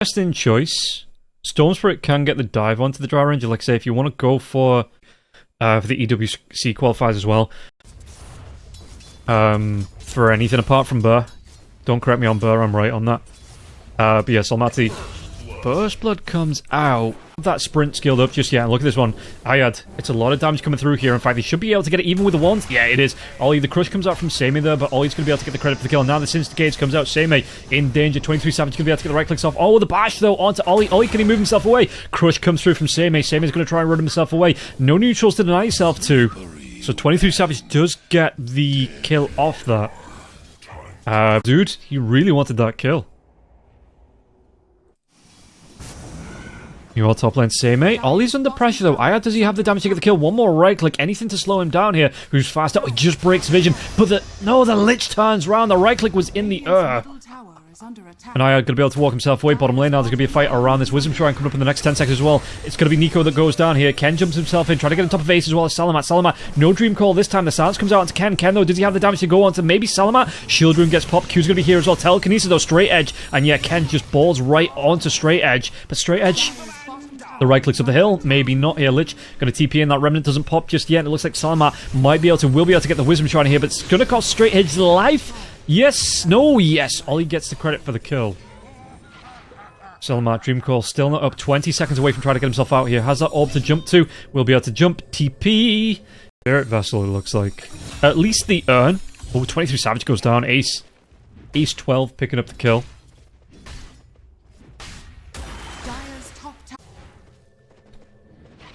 Interesting choice. Storm Spirit can get the dive onto the Drow Ranger. Like I say, if you want to go for the EWC qualifiers as well. For anything apart from Burr. Don't correct me on Burr, I'm right on that. But yeah, Solmati. Burst Blood comes out. That sprint skilled up just yet. Look at this one. Ayad. It's a lot of damage coming through here. In fact, he should be able to get it even with the wands. Yeah, it is. Ollie, the crush comes out from Semi there, but Ollie's going to be able to get the credit for the kill. Now the Sinstigates comes out. Semi in danger. 23 Savage going to be able to get the right clicks off. Oh, the bash though onto Ollie. Ollie, can he move himself away? Crush comes through from Semi. Semi's going to try and run himself away. No neutrals to deny himself to. So 23 Savage does get the kill off that. Dude, he really wanted that kill. You are top lane, Semi. Ollie's under pressure though. Ayad, does he have the damage to get the kill? One more right click, anything to slow him down here. Who's faster? Oh, he just breaks vision. But the Lich turns round. The right click was in the air. And Ayad going to be able to walk himself away. Bottom lane now, there's going to be a fight around this Wisdom Shrine coming up in the next 10 seconds as well. It's going to be Nico that goes down here. Ken jumps himself in, trying to get on top of Ace as well as Salamat. Salamat, no Dream Call this time. The silence comes out onto Ken. Ken though, does he have the damage to go onto maybe Salamat? Shield Room gets popped. Q's going to be here as well. Telekinesis though, Straight Edge. And yeah, Ken just balls right onto Straight Edge. But Straight Edge... The right clicks up the hill, maybe not here. Lich going to TP in, that Remnant doesn't pop just yet. It looks like Salamat will be able to get the Wisdom Shrine here, but it's going to cost Straight Edge's life. Yes, no, yes. Ollie gets the credit for the kill. Salamat, Dream Call, still not up. 20 seconds away from trying to get himself out here. Has that orb to jump to. Will be able to jump. TP. Spirit Vessel, it looks like. At least the urn. Oh, 23 Savage goes down. Ace 12 picking up the kill.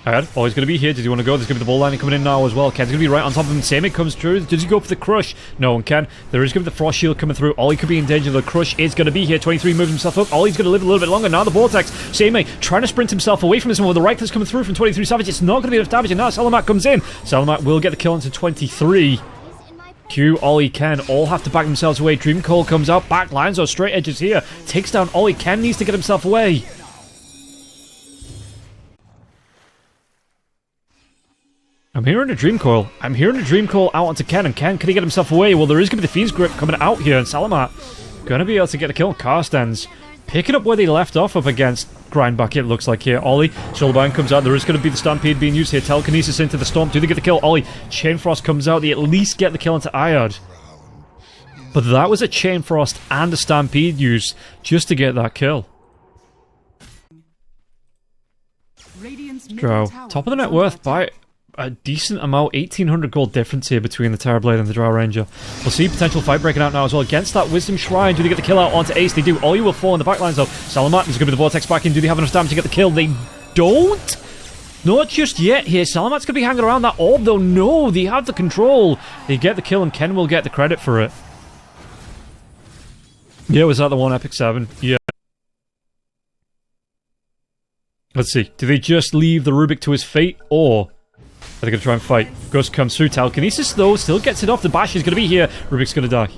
Oh, he's going to be here. Does he want to go? There's going to be the ball lining coming in now as well. Ken's going to be right on top of him. Semi comes through. Does he go for the crush? No, and Ken. There is going to be the frost shield coming through. Ollie could be in danger. The crush is going to be here. 23 moves himself up. Ollie's going to live a little bit longer. Now the vortex. Semi trying to sprint himself away from this one with the right click's coming through from 23 Savage. It's not going to be enough damage. And now Salamat comes in. Salamat will get the kill into 23. Q, Ollie, Ken all have to back themselves away. Dream Call comes out. Back lines or Straight Edges here. Takes down Ollie. Ken needs to get himself away. I'm hearing a Dream Coil. I'm hearing a Dream Coil out onto Ken. And Ken, can he get himself away? Well, there is going to be the Fiend's Grip coming out here. And Salamat going to be able to get a kill. CARSTENSZ picking up where they left off up against Grindback, it looks like here. Ollie, Shoulderbind comes out. There is going to be the Stampede being used here. Telekinesis into the Stomp. Do they get the kill? Ollie, Chain Frost comes out. They at least get the kill into Ayad. But that was a Chain Frost and a Stampede used just to get that kill. Drow. Top of the net worth by a decent amount, 1800 gold difference here between the Terrorblade and the Drow Ranger. We'll see potential fight breaking out now as well against that Wisdom Shrine. Do they get the kill out onto Ace? They do. Ollie will fall in the backlines though. Salamat is going to be the Vortex back in. Do they have enough damage to get the kill? They don't. Not just yet here. Salamat's going to be hanging around that orb though. No, they have the control. They get the kill and Ken will get the credit for it. Yeah, was that the one Epic 7? Yeah. Let's see. Do they just leave the Rubik to his fate or... Are they going to try and fight? Ghost comes through. Telekinesis, though, still gets it off. The bash is going to be here. Rubik's going to die.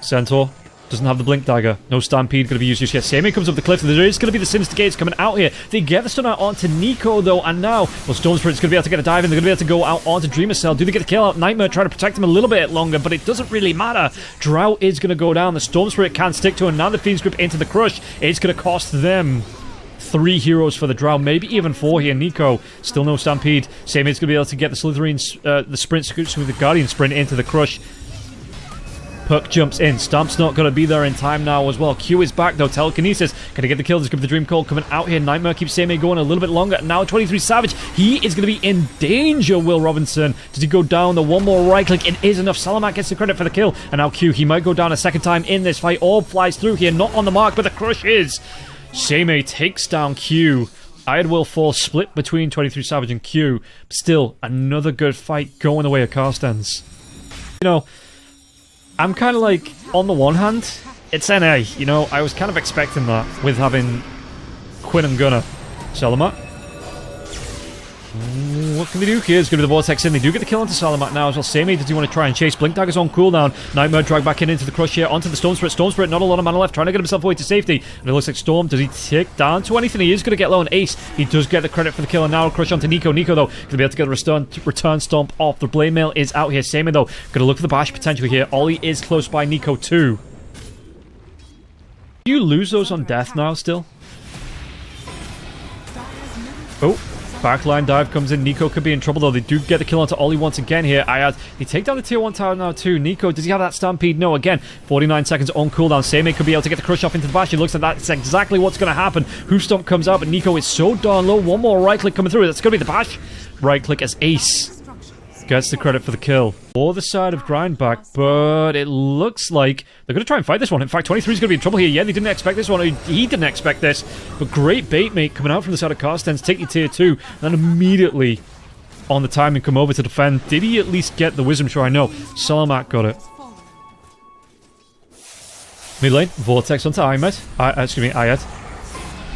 Centaur doesn't have the Blink Dagger. No Stampede going to be used just yet. Semi comes up the cliff. There is going to be the Sinister Gates coming out here. They get the stun out onto Nico, though, and now, well, Storm Spirit's going to be able to get a dive in. They're going to be able to go out onto Dreamer Cell. Do they get the kill out? Nightmare trying to protect him a little bit longer, but it doesn't really matter. Drow is going to go down. The Storm Spirit can't stick to him. Now the Fiend's Grip into the Crush. It's going to cost them 3 heroes for the Drow, maybe even 4 here. Nico, still no Stampede. Sami's going to be able to get the Slytherin, the sprint, with the Guardian sprint into the Crush. Puck jumps in. Stomp's not going to be there in time now as well. Q is back though. Telekinesis. Can he get the kill? There's going to be the Dream Call coming out here. Nightmare keeps Sami going a little bit longer. Now 23 Savage. He is going to be in danger, Will Robinson. Does he go down? The one more right click. It is enough. Salamat gets the credit for the kill. And now Q, he might go down a second time in this fight. Orb flies through here. Not on the mark, but the Crush is. Sami takes down Q. Ayad will fall split between 23 Savage and Q. But still, another good fight going the way of CARSTENSZ. You know, I'm kind of like, on the one hand, it's NA. You know, I was kind of expecting that with having Quinn and Gunnar. Salamat. What can they do here? It's going to be the Vortex in. They do get the kill onto Salamat now as well. Sami, does he want to try and chase? Blink Dagger's on cooldown. Nightmare drag back into the Crush here, onto the Storm Spirit. Storm Spirit, not a lot of mana left, trying to get himself away to safety. And it looks like Storm, does he tick down to anything? He is going to get low on Ace. He does get the credit for the kill, and now a Crush onto Nico. Nico, though, going to be able to get a return stomp off. The Blade Mail is out here. Sami, though, going to look for the bash potential here. Ollie is close by Nico, too. Do you lose those on death now still? Oh, backline dive comes in. Nico could be in trouble though. They do get the kill onto Ollie once again here. They take down the tier 1 tower now too. Nico, does he have that stampede? No, again, 49 seconds on cooldown. Seme could be able to get the crush off into the bash. It looks like that's exactly what's going to happen. Hoofstomp comes out, but Nico is so darn low. One more right click coming through. That's going to be the bash. Right click as Ace gets the credit for the kill. For the side of Grindback, but it looks like they're going to try and fight this one. In fact, 23 is going to be in trouble here. Yeah, they didn't expect this one. He didn't expect this. But great bait, mate, coming out from the side of CARSTENSZ. Take your tier 2. And then immediately on the time and come over to defend. Did he at least get the Wisdom Sure? I know. Salamat got it. Mid lane, Vortex onto Ayat.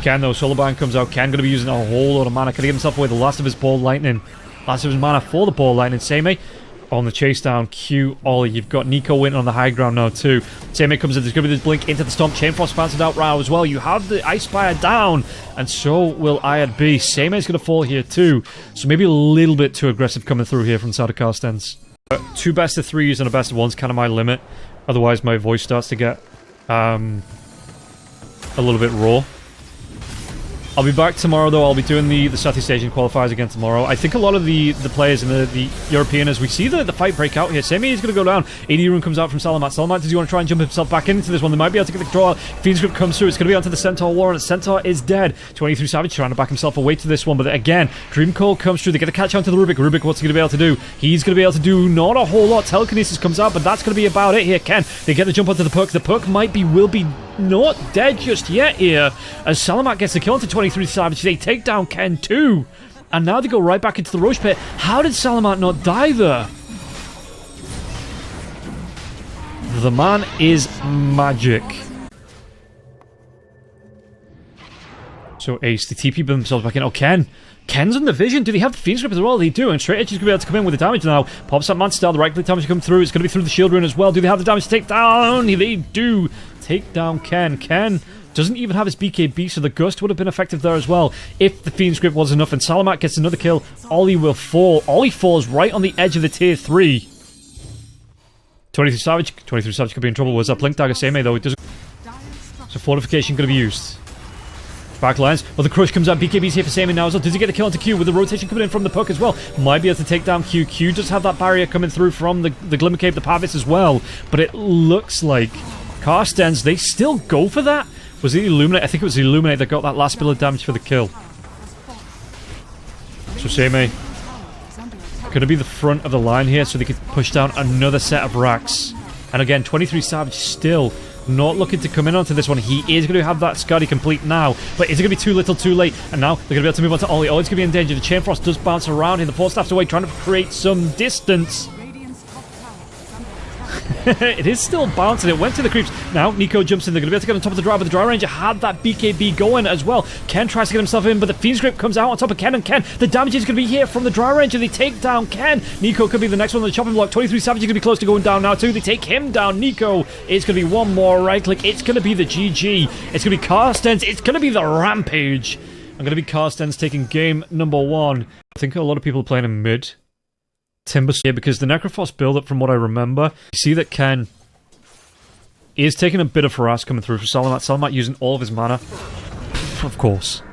Ken, though, Solarbind comes out. Ken going to be using a whole lot of mana. Can he get himself away the last of his ball lightning? Last of his mana for the ball lightning. Seme on the chase down. Q, Ollie. You've got Nico winning on the high ground now too. Seme comes in. There's going to be this blink into the stomp. Chain Frost bounced out right as well. You have the Ice Spire down, and so will Ayad be. Seme's going to fall here too. So maybe a little bit too aggressive coming through here from the side of CARSTENSZ. 2 best of 3s and a best of 1's kind of my limit. Otherwise, my voice starts to get a little bit raw. I'll be back tomorrow, though. I'll be doing the Southeast Asian qualifiers again tomorrow. I think a lot of the players in the European, as we see the fight break out here. Semi is going to go down. AD Rune comes out from Salamat. Salamat, does he want to try and jump himself back into this one? They might be able to get the draw. Fiend Script comes through. It's going to be onto the Centaur War, and Centaur is dead. 23SAVAGE trying to back himself away to this one, but again, Dream Cold comes through. They get a catch onto the Rubik. Rubik, what's he going to be able to do? He's going to be able to do not a whole lot. Telekinesis comes out, but that's going to be about it here. Ken, they get the jump onto the Puck. The Puck will be not dead just yet here, as Salamat gets the kill onto 23SAVAGE. They take down Ken too, and now they go right back into the Roche pit. How did Salamat not die there? The man is magic. So Ace, the TP themselves back in. Oh, Ken's on the vision. Do they have the Fiend Script as well? They do, and Straight Edge is going to be able to come in with the damage now. Pops up Mantis Star, the right click damage to come through. It's going to be through the shield rune as well. Do they have the damage to take down? They do take down Ken. Ken doesn't even have his BKB, so the Gust would have been effective there as well if the Fiend Script was enough. And Salamat gets another kill. Ollie will fall. Ollie falls right on the edge of the tier 3. 23SAVAGE could be in trouble. Was that Blink Dagger Seme though? It doesn't. So fortification going to be used. Backlines. Well, the Crush comes out. BKB's here for Same now as well. Does he get the kill onto Q with the rotation coming in from the Puck as well? Might be able to take down Q. Q does have that barrier coming through from the Glimmer Cave, the Pavis as well. But it looks like CARSTENSZ, they still go for that. Was it Illuminate? I think it was the Illuminate that got that last bit of damage for the kill. So Same going to be the front of the line here so they could push down another set of racks. And again, 23SAVAGE still not looking to come in onto this one. He is going to have that Scuddy complete now, but is it going to be too little too late? And now they're going to be able to move on to Ollie. Ollie's going to be in danger. The Chain Frost does bounce around him. The Port Staff's away, trying to create some distance. It is still bouncing. It went to the creeps. Now Nico jumps in. They're going to be able to get on top of the Dry, but the Dry Ranger had that BKB going as well. Ken tries to get himself in, but the Fiend Script comes out on top of Ken, and Ken, the damage is going to be here from the Dry Ranger. They take down Ken. Nico could be the next one on the chopping block. 23SAVAGE is going to be close to going down now too. They take him down. Nico, it's going to be one more right click. It's going to be the GG. It's going to be CARSTENSZ. It's going to be the Rampage. I'm going to be CARSTENSZ taking game number 1. I think a lot of people are playing in mid. Timber here because the Necrophos build up, from what I remember, you see that Ken is taking a bit of harass coming through for Salamat. Salamat using all of his mana. Of course.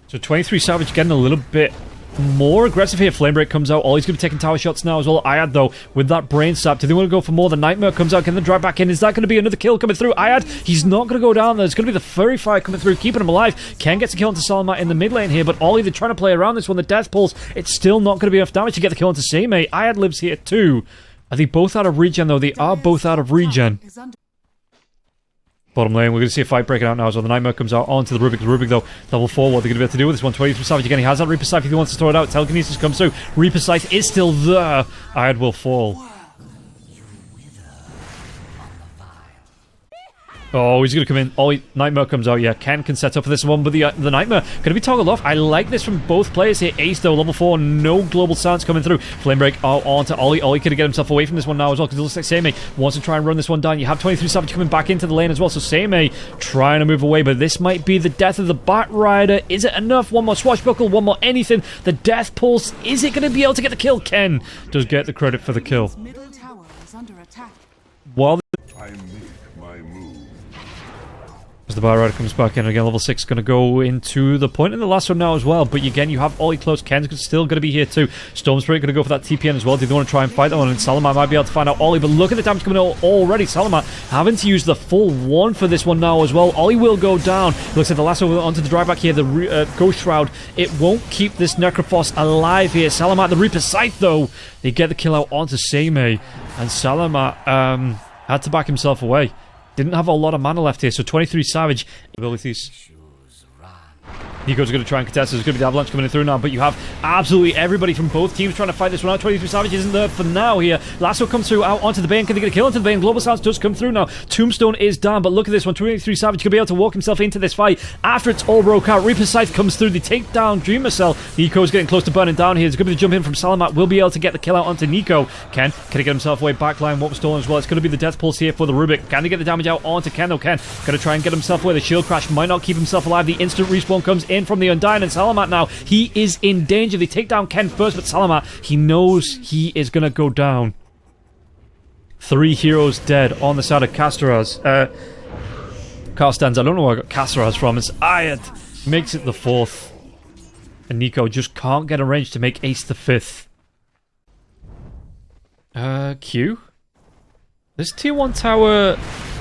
So 23SAVAGE getting a little bit more aggressive here. Flamebreak comes out. Ollie's going to be taking tower shots now as well. Ayad, though, with that brain sap. Do they want to go for more? The Nightmare comes out. Can they drive back in? Is that going to be another kill coming through? Ayad, he's not going to go down there. It's going to be the Furry Fire coming through, keeping him alive. Ken gets a kill onto Salamat in the mid lane here, but Ollie, they're trying to play around this one. The Death Pulse, it's still not going to be enough damage to get the kill onto Same. Ayad lives here too. Are they both out of regen, though? They are both out of regen. Bottom lane, we're going to see a fight breaking out now as well. The Nightmare comes out onto the Rubik. The Rubik, though, level 4. What are they going to be able to do with this one? 23SAVAGE again. He has that Reaper Scythe if he wants to throw it out. Telekinesis comes through. Reaper Scythe is still there. Ayad will fall. Oh, he's going to come in. Oh, Nightmare comes out. Yeah, Ken can set up for this one, but the Nightmare going to be toggled off. I like this from both players here. Ace, though, level 4. No global silence coming through. Flamebreak onto Ollie. Ollie could get himself away from this one now as well, because it looks like Same wants to try and run this one down. You have 23SAVAGE coming back into the lane as well, so Same trying to move away, but this might be the death of the Bat Rider. Is it enough? One more Swashbuckle, one more anything. The Death Pulse. Is it going to be able to get the kill? Ken does get the credit for the kill. While As the Bar Rider comes back in again, level 6 going to go into the point in the last one now as well. But again, you have Ollie close. Ken's still going to be here too. Storm Spirit going to go for that TPN as well. Do they want to try and fight that one? And Salamat might be able to find out Ollie. But look at the damage coming out already. Salamat having to use the full one for this one now as well. Ollie will go down. Looks like the lasso onto the dryback here. The Ghost Shroud. It won't keep this Necrophos alive here. Salamat, the Reaper's Scythe though. They get the kill out onto Seme. And Salamat had to back himself away. Didn't have a lot of mana left here, so 23SAVAGE abilities. Nico's going to try and contest. There's going to be the Avalanche coming in through now, but you have absolutely everybody from both teams trying to fight this one out. 23SAVAGE isn't there for now here. Lasso comes through out onto the Bane. Can they get a kill onto the Bane? Global Silence does come through now. Tombstone is down, but look at this one. 23SAVAGE could be able to walk himself into this fight after it's all broke out. Reaper's Scythe comes through. They take down Dreamer Cell. Nico's getting close to burning down here. There's going to be the jump in from Salamat. Will be able to get the kill out onto Nico. Can he get himself away? Backline, what was stolen as well. It's going to be the Death Pulse here for the Rubik. Can they get the damage out onto Ken though? Ken going to try and get himself away. The Shield Crash might not keep himself alive. The instant respawn comes in from the Undying, and Salamat now, he is in danger. They take down Ken first, but Salamat, he knows he is going to go down. 3 heroes dead on the side of CARSTENSZ. CARSTENSZ, I don't know where I got CARSTENSZ from. It's Ayad. Makes it the 4th. And Nico just can't get a range to make Ace the 5th. Q? This tier 1 tower...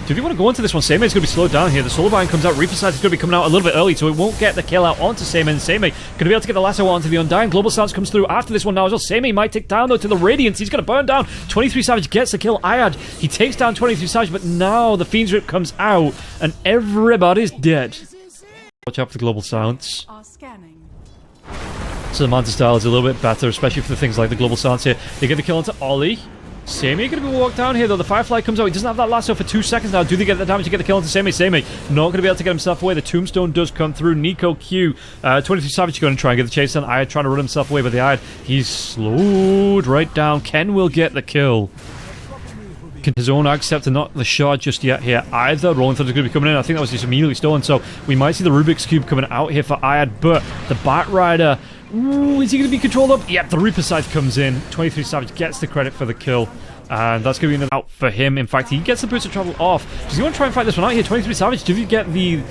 Do they want to go into this one? Seme is going to be slowed down here. The Solar Bind comes out. Reaper's Scythe is going to be coming out a little bit early, so it won't get the kill out onto Seme. And Seme going to be able to get the lasso onto the Undying. Global Silence comes through after this one now as well. Seme might take down, though, to the Radiance. He's going to burn down. 23SAVAGE gets the kill. Ayad, he takes down 23SAVAGE, but now the Fiend's Rip comes out, and everybody's dead. Watch out for the Global Silence. So the Manta style is a little bit better, especially for the things like the Global Silence here. They get the kill onto Ollie. Seme going to be walked down here though. The Firefly comes out. He doesn't have that lasso for 2 seconds now. Do they get the damage to get the kill onto Seme? Seme not going to be able to get himself away. The Tombstone does come through. Nico Q. 23SAVAGE going to try and get the chase done. Ayad trying to run himself away, but the Ayad, he's slowed right down. Ken will get the kill. His own accept to not the shard just yet here either. Rolling Thunder is going to be coming in. I think that was just immediately stolen, so we might see the Rubik's Cube coming out here for Ayad, but the Bat Rider, ooh, is he going to be controlled up? Yep, the Reaper Scythe comes in. 23SAVAGE gets the credit for the kill, and that's going to be an out for him. In fact, he gets the boost of travel off. Does he want to try and fight this one out here? 23SAVAGE, do you get the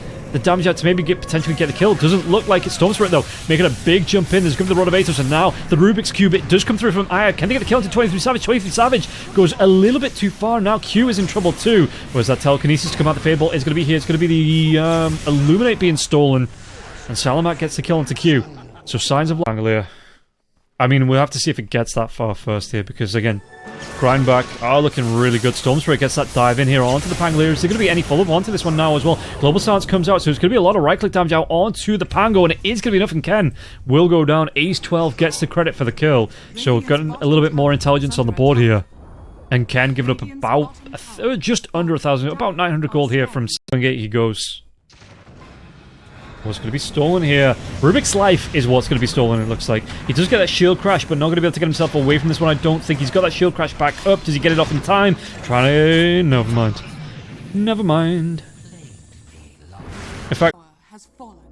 damage out to maybe potentially get the kill? Doesn't look like it's Storm Spirit though, making a big jump in. There's going to be the Rod of Atos, and now the Rubik's Cube, it does come through from Ayad. Can they get the kill into 23SAVAGE? 23SAVAGE goes a little bit too far. Now Q is in trouble too. Where's that telekinesis to come out? The Fable is going to be here. It's going to be the Illuminate being stolen, and Salamat gets the kill into Q. So signs of Anglia. I mean, we'll have to see if it gets that far first here, because again, Grindback are looking really good. Storm Spirit gets that dive in here onto the Pangolier. Is there going to be any follow-up onto this one now as well? Global Silence comes out, so it's going to be a lot of right-click damage out onto the Pango, and it is going to be enough, and Ken will go down. Ace 12 gets the credit for the kill, so got a little bit more intelligence on the board here. And Ken giving up about just under 1,000, about 900 gold here from 7-gate he goes. What's going to be stolen here? Rubik's Life is what's going to be stolen, it looks like. He does get that shield crash, but not going to be able to get himself away from this one, I don't think. He's got that shield crash back up. Does he get it off in time? Trying to... Never mind. Never mind. In fact...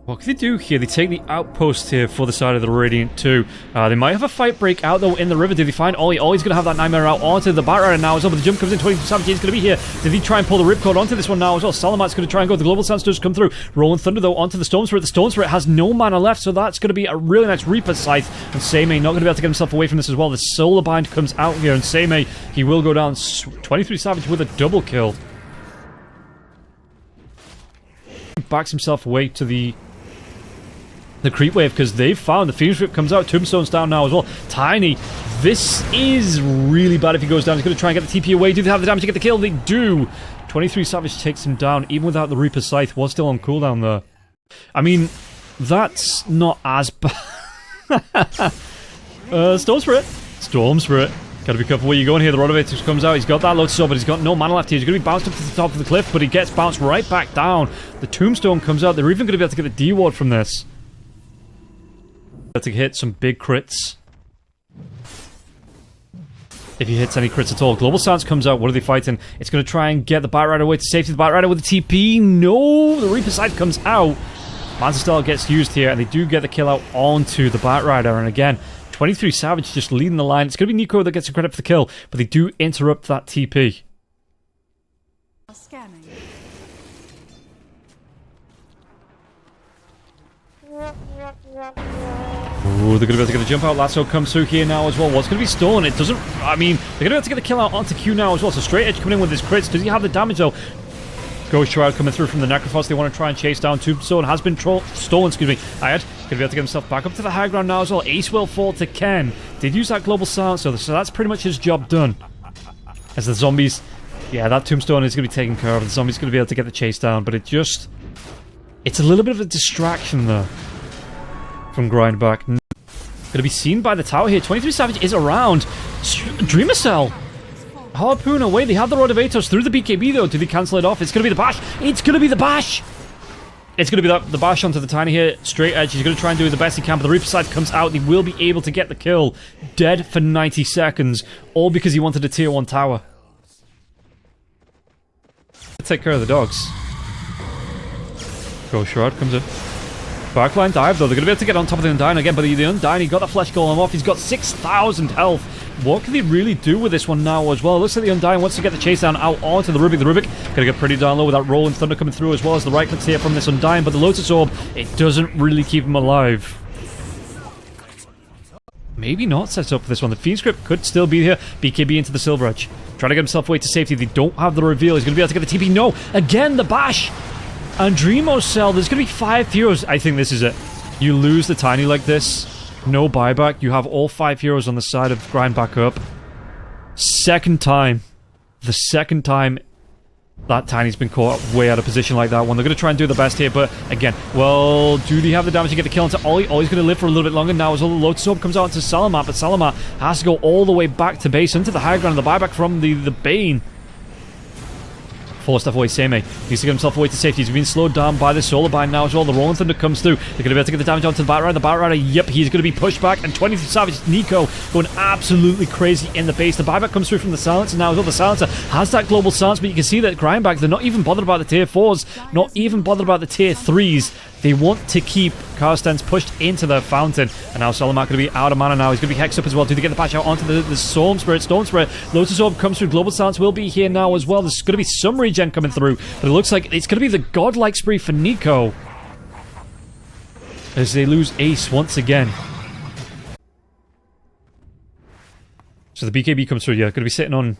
What can they do here? They take the outpost here for the side of the Radiant too. They might have a fight break out though in the river. Did they find Ollie? Ollie's going to have that Nightmare out onto the Bat Rider now as well, but the jump comes in. 23SAVAGE is going to be here. Did he try and pull the Ripcord onto this one now as well? Salamat's going to try and go. The Global Silence does come through. Rolling Thunder though onto the Storm Spirit. The Storm Spirit has no mana left, so that's going to be a really nice Reaper Scythe. And Seme not going to be able to get himself away from this as well. The Solar Bind comes out here, and Seme, he will go down. 23SAVAGE with a double kill. Backs himself away to the creep wave, because they've found the Phoenix Rip comes out. Tombstone's down now as well. Tiny, this is really bad if he goes down. He's going to try and get the TP away. Do they have the damage to get the kill? They do. 23SAVAGE takes him down, even without the Reaper Scythe. Was still on cooldown there. I mean, that's not as bad. Storm Spirit. Storm Spirit. Gotta be careful where you're going here. The Rod of Atos comes out. He's got that load sword, but he's got no mana left here. He's going to be bounced up to the top of the cliff, but he gets bounced right back down. The Tombstone comes out. They're even going to be able to get the D-Ward from this. To hit some big crits. If he hits any crits at all. Global Silence comes out. What are they fighting? It's going to try and get the Bat Rider away to safety. The Bat Rider with the TP. No! The Reaper Scythe comes out. Manta Style gets used here, and they do get the kill out onto the Bat Rider. And again, 23SAVAGE just leading the line. It's going to be Nico that gets the credit for the kill, but they do interrupt that TP. Ooh, they're going to be able to get a jump out. Lasso comes through here now as well. What's going to be stolen? It doesn't... I mean, they're going to be able to get the kill out onto Q now as well. So Straight Edge coming in with his crits. Does he have the damage though? Ghost Shroud coming through from the Necrophos. They want to try and chase down. Tombstone has been stolen, excuse me. Ayad going to be able to get himself back up to the high ground now as well. Ace will fall to Ken. Did use that global silence though, so that's pretty much his job done. As the zombies... Yeah, that Tombstone is going to be taken care of. The zombies going to be able to get the chase down, but it just... It's a little bit of a distraction though from Grindback. Going to be seen by the tower here. 23SAVAGE is around. Dreamer Cell. Harpoon away. They have the Rod of Atos through the BKB though. Do they cancel it off? It's going to be the bash. It's going to be the bash. It's going to be the bash onto the Tiny here. Straight Edge. He's going to try and do the best he can, but the Reaper side comes out. He will be able to get the kill. Dead for 90 seconds. All because he wanted a tier 1 tower. Take care of the dogs. Ghost Shroud comes in. Backline dive though. They're going to be able to get on top of the Undyne again, but the Undyne, he got the flesh golem off. He's got 6,000 health. What can they really do with this one now as well? It looks like the Undyne wants to get the chase down out onto the Rubik. The Rubik going to get pretty down low with that Rolling Thunder coming through as well as the right clicks here from this Undyne, but the Lotus Orb, it doesn't really keep him alive. Maybe not set up for this one. The Fiend Script could still be here. BKB into the Silver Edge. Trying to get himself away to safety. They don't have the reveal. He's going to be able to get the TP. No! Again, the bash! And Dreamo Cell. There's going to be 5 heroes. I think this is it. You lose the Tiny like this. No buyback. You have all 5 heroes on the side of Grind back up. Second time. The second time that Tiny's been caught way out of position like that one. They're going to try and do the best here, but again, well, do they have the damage to get the kill into Ollie? Ollie's going to live for a little bit longer now as all the Lotus Orb comes out into Salamat, but Salamat has to go all the way back to base, into the high ground, and the buyback from the Bane. Forced away Seme. Needs to get himself away to safety. He's been slowed down by the Solar Bind now as well. The Rolling Thunder comes through. They're going to be able to get the damage onto the Batrider. The Batrider, yep, he's going to be pushed back. And 23SAVAGE, Nico, going absolutely crazy in the base. The buyback comes through from the Silencer now as well. The Silencer has that global silence, but you can see that Grindback, they're not even bothered about the tier 4s, not even bothered about the tier 3s. They want to keep CARSTENSZ pushed into the fountain. And now Salamat going to be out of mana now. He's going to be hexed up as well. Do they get the patch out onto the Storm Spirit? Storm Spirit. Lotus Orb comes through. Global Silence will be here now as well. There's going to be some regen coming through. But it looks like it's going to be the godlike spree for Nico. As they lose Ace once again. So the BKB comes through. Yeah, going to be sitting on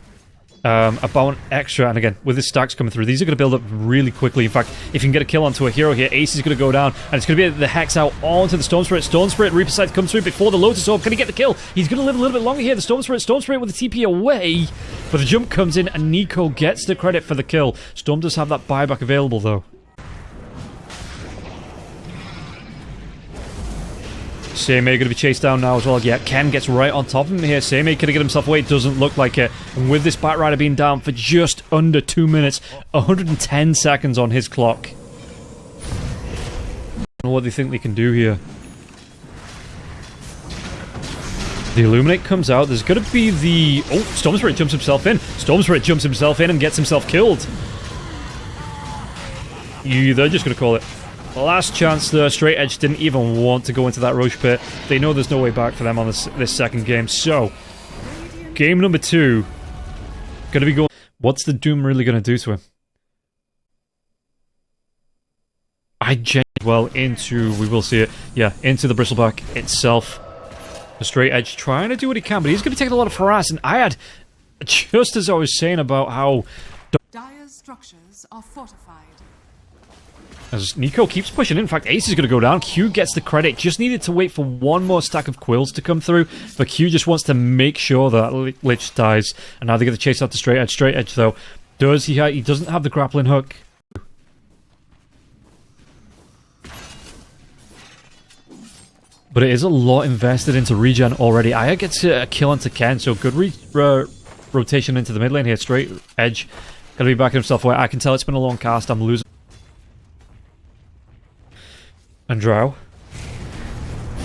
about an extra, and again, with his stacks coming through, these are going to build up really quickly. In fact, if you can get a kill onto a hero here, Ace is going to go down, and it's going to be the Hex out onto the Storm Spirit. Storm Spirit, Reaper Scythe comes through before the Lotus Orb. Can he get the kill? He's going to live a little bit longer here. The Storm Spirit with the TP away, but the jump comes in, and Nico gets the credit for the kill. Storm does have that buyback available, though. Seme going to be chased down now as well. Yeah, Ken gets right on top of him here. Seme could have get himself away. It doesn't look like it. And with this Batrider being down for just under 2 minutes, 110 seconds on his clock. I don't know what they think they can do here. The Illuminate comes out. There's going to be the... Oh, Storm Spirit jumps himself in. Storm Spirit jumps himself in and gets himself killed. They're just going to call it. Last chance there. Straight Edge didn't even want to go into that Roche pit. They know there's no way back for them on this second game. So, game number 2. Gonna be going... What's the Doom really gonna do to him? I changed well into... We will see it. Yeah, into the Bristleback itself. The Straight Edge trying to do what he can, but he's gonna be taking a lot of harass. And I had... Just as I was saying about how... Dire's structures are fortified. As Nico keeps pushing in fact, Ace is going to go down. Q gets the credit. Just needed to wait for one more stack of quills to come through. But Q just wants to make sure that Lich dies. And now they get the chase out to Straight Edge. Straight Edge, though, does he doesn't have the grappling hook. But it is a lot invested into regen already. Aya gets a kill onto Ken, so good rotation into the mid lane here. Straight Edge going to be backing himself away. I can tell it's been a long cast. I'm losing. And Drow.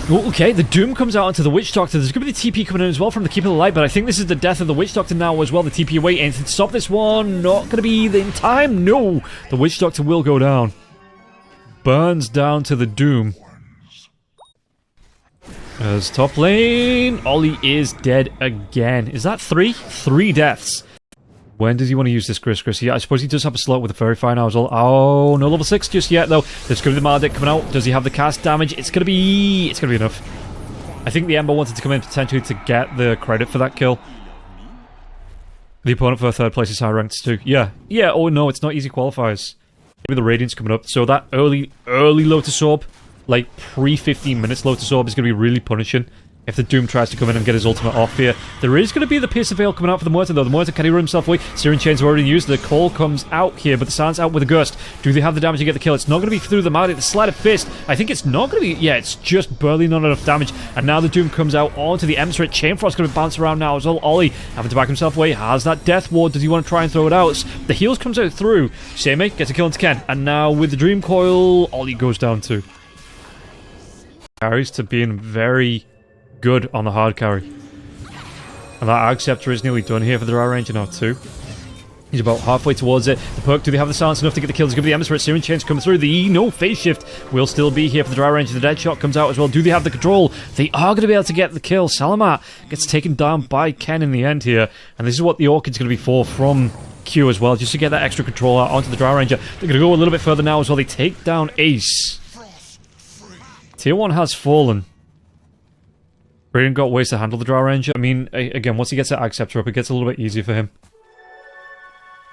Oh, okay, the Doom comes out onto the Witch Doctor. There's going to be the TP coming in as well from the Keeper of the Light, but I think this is the death of the Witch Doctor now as well. The TP away, and to stop this one, not going to be in time. No, the Witch Doctor will go down. Burns down to the Doom. As top lane, Ollie is dead again. Is that 3? 3 deaths. When does he want to use this Gris? Yeah, I suppose he does have a slot with a Fairy Fire now as well. Oh, no level 6 just yet, though. There's going to be the Maledict coming out. Does he have the cast damage? It's going to be enough. I think the Ember wanted to come in potentially to get the credit for that kill. The opponent for third place is high ranked too. Yeah. Oh no, it's not easy qualifiers. Maybe the Radiant's coming up. So that early Lotus Orb, like pre-15 minutes Lotus Orb, is going to be really punishing. If the Doom tries to come in and get his ultimate off here. There is going to be the Pierce of Veil coming out for the Muerta, though. The Muerta, can he run himself away? Searing Chains are already used. The Call comes out here, but the Silence out with a Gust. Do they have the damage to get the kill? It's not going to be through the Maledict. The Sleight of Fist, I think it's not going to be... Yeah, it's just barely not enough damage. And now the Doom comes out onto the Emissary. Chainfrost's going to bounce around now as well. Ollie having to back himself away. Has that Death Ward. Does he want to try and throw it out? The heals comes out through. Semi gets a kill into Ken. And now with the Dream Coil, Ollie goes down too. Carries to being very... good on the hard carry. And that Ag Scepter is nearly done here for the Dry Ranger now too. He's about halfway towards it. The perk, do they have the silence enough to get the kills? It's going to be the Emissary. Searing Chains coming through. The no phase shift will still be here for the Dry Ranger. The Deadshot comes out as well. Do they have the control? They are going to be able to get the kill. Salamat gets taken down by Ken in the end here. And this is what the Orchid's going to be for from Q as well, just to get that extra control out onto the Dry Ranger. They're going to go a little bit further now as well. They take down Ace. Tier 1 has fallen. Brayden got ways to handle the Dry Ranger. I mean, again, once he gets that Ag Scepter up, it gets a little bit easier for him.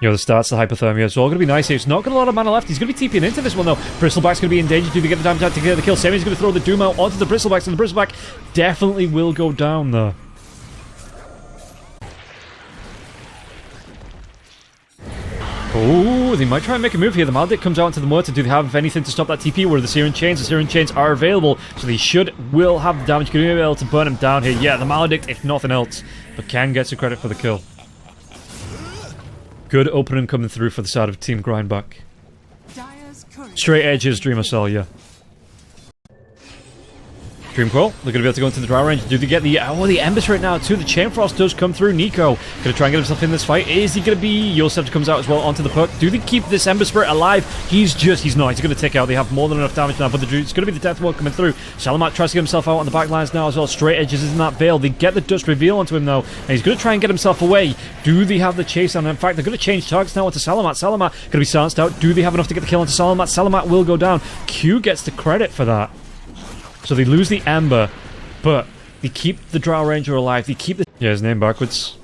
You know, the starts, the Hypothermia. It's all going to be nice here. He's not got a lot of mana left. He's going to be TPing into this one, though. Bristleback's going to be in danger. Do they get the damage out to get the kill? Semi's going to throw the Doom out onto the Bristlebacks, and the Bristleback definitely will go down, though. Oh, they might try and make a move here. The Maledict comes out into the Muerta. Do they have anything to stop that TP? Where the Searing Chains? The Searing Chains are available, so they will have the damage. Going to be able to burn him down here. Yeah, the Maledict, if nothing else. But Ken gets the credit for the kill. Good opening coming through for the side of Team Grindback. Straight edges, Dreamer Cell, yeah. Dream Coil, they're going to be able to go into the Dry Range. Do they get the Ember Spirit now too? The Chainfrost does come through. Nico going to try and get himself in this fight. Is he going to be... Yosef comes out as well onto the perk. Do they keep this Ember Spirit alive? He's not. He's going to take out. They have more than enough damage now, but it's going to be the Death Ward coming through. Salamat tries to get himself out on the back lines now as well. Straight edges is in that Veil. They get the Dust Reveal onto him though, and he's going to try and get himself away. Do they have the chase on him? In fact, they're going to change targets now onto Salamat. Salamat going to be silenced out. Do they have enough to get the kill onto Salamat? Salamat will go down. Q gets the credit for that. So they lose the Ember, but they keep the Drow Ranger alive. They keep the... Yeah, his name backwards.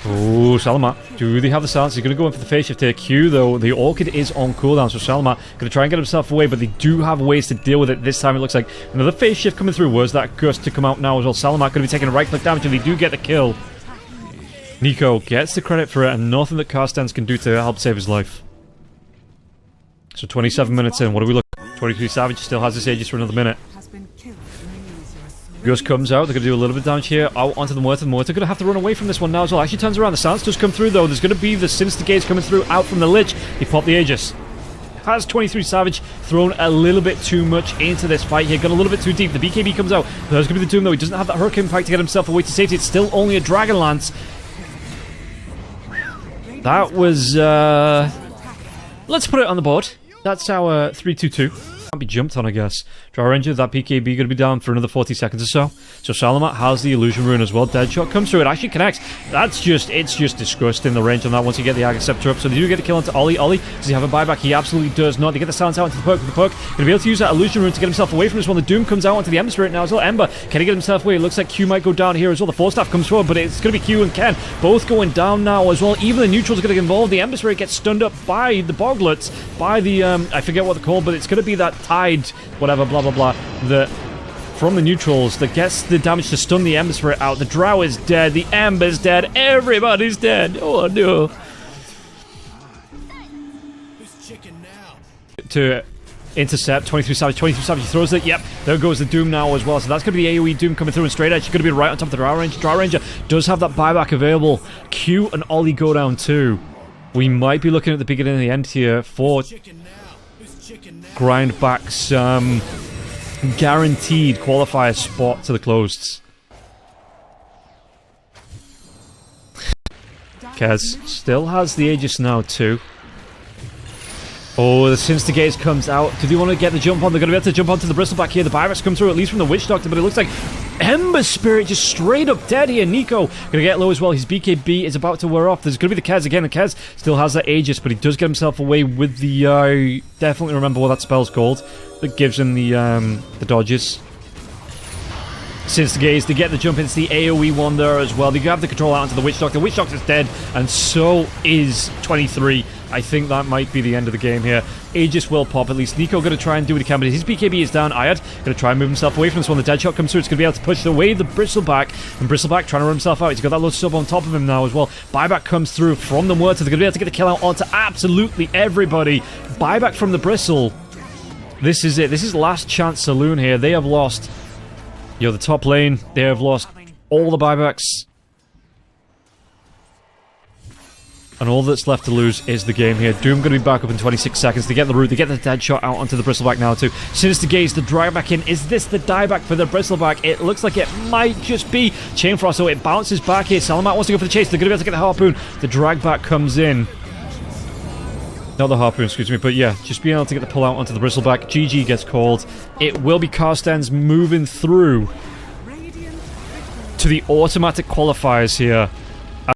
Oh, Salamat. Do they have the silence? He's going to go in for the phase shift here. Q, though, the Orchid is on cooldown, so Salamat going to try and get himself away, but they do have ways to deal with it. This time it looks like another phase shift coming through. Where's that Gust to come out now as well? Salamat going to be taking a right-click damage, and they do get the kill. Nico gets the credit for it, and nothing that CARSTENSZ can do to help save his life. So 27 minutes in, what do we look? 23SAVAGE still has this Aegis for another minute. Gust comes out, they're going to do a little bit of damage here, out onto the Muerta. The Muerta going to have to run away from this one now as well. Actually turns around, the silence does come through though. There's going to be the Sinister Gaze coming through out from the Lich. He popped the Aegis. Has 23SAVAGE thrown a little bit too much into this fight here, got a little bit too deep. The BKB comes out, there's going to be the Doom though. He doesn't have that Hurricane Pike to get himself away to safety. It's still only a Dragonlance. That was, let's put it on the board. That's our 3-2-2. Can't be jumped on, I guess. Dry Ranger, that PKB going to be down for another 40 seconds or so. So Salamat has the Illusion Rune as well. Deadshot comes through. It actually connects. It's just disgusting, the range on that once you get the Ag Scepter up. So they do get a kill onto Ollie. Ollie, does he have a buyback? He absolutely does not. They get the silence out into the perk. The perk going to be able to use that Illusion Rune to get himself away from this one. The Doom comes out onto the Ember Spirit now as well. Ember, can he get himself away? It looks like Q might go down here as well. The Force Staff comes forward, but it's going to be Q and Ken both going down now as well. Even the neutrals are going to get involved. The Ember Spirit gets stunned up by the Boglets, by the, I forget what they're called, but it's going to be that Tide, whatever, blah, blah, blah, that from the neutrals that gets the damage to stun the Ember Spirit out. The Drow is dead, the Ember's dead, everybody's dead. Oh no. To intercept 23SAVAGE. 23SAVAGE throws it. Yep, there goes the Doom now as well. So that's going to be the AoE Doom coming through, and straight edge. She's going to be right on top of the Drow Ranger. Drow Ranger does have that buyback available. Q and Ollie go down too. We might be looking at the beginning and the end here for Grindback's guaranteed qualifier spot to the closed. Kez still has the Aegis now too. Oh, the Sinstigates comes out. Do they want to get the jump on? They're going to be able to jump onto the Bristleback here. The Buyback's come through, at least from the Witch Doctor, but it looks like Ember Spirit just straight up dead here. Nico going to get low as well. His BKB is about to wear off. There's going to be the Kez again. The Kez still has that Aegis, but he does get himself away with the... definitely remember what that spell's called. That gives him the dodges. Sinstigates, they get the jump into the AoE one there as well. They have the control out onto the Witch Doctor. The Witch Doctor's dead, and so is 23. I think that might be the end of the game here. Aegis will pop, at least. Nico going to try and do what he can, but his BKB is down. Ayad going to try and move himself away from this one. The Deadshot comes through. It's going to be able to push away the Bristleback, and Bristleback trying to run himself out. He's got that low sub on top of him now as well. Buyback comes through from the Muerta. They're going to be able to get the kill out onto absolutely everybody. Buyback from the Bristle. This is it. This is last chance saloon here. They have lost... the top lane, they have lost all the buybacks. And all that's left to lose is the game here. Doom going to be back up in 26 seconds. They get the root, they get the dead shot out onto the Bristleback now too. Sinister Gaze, the drag back in. Is this the dieback for the Bristleback? It looks like it might just be. Chain Frost, so it bounces back here. Salamat wants to go for the chase. They're going to be able to get the Harpoon. The drag back comes in. Not the Harpoon, excuse me, but yeah, just being able to get the pull out onto the Bristleback. GG gets called. It will be CARSTENSZ moving through to the automatic qualifiers here.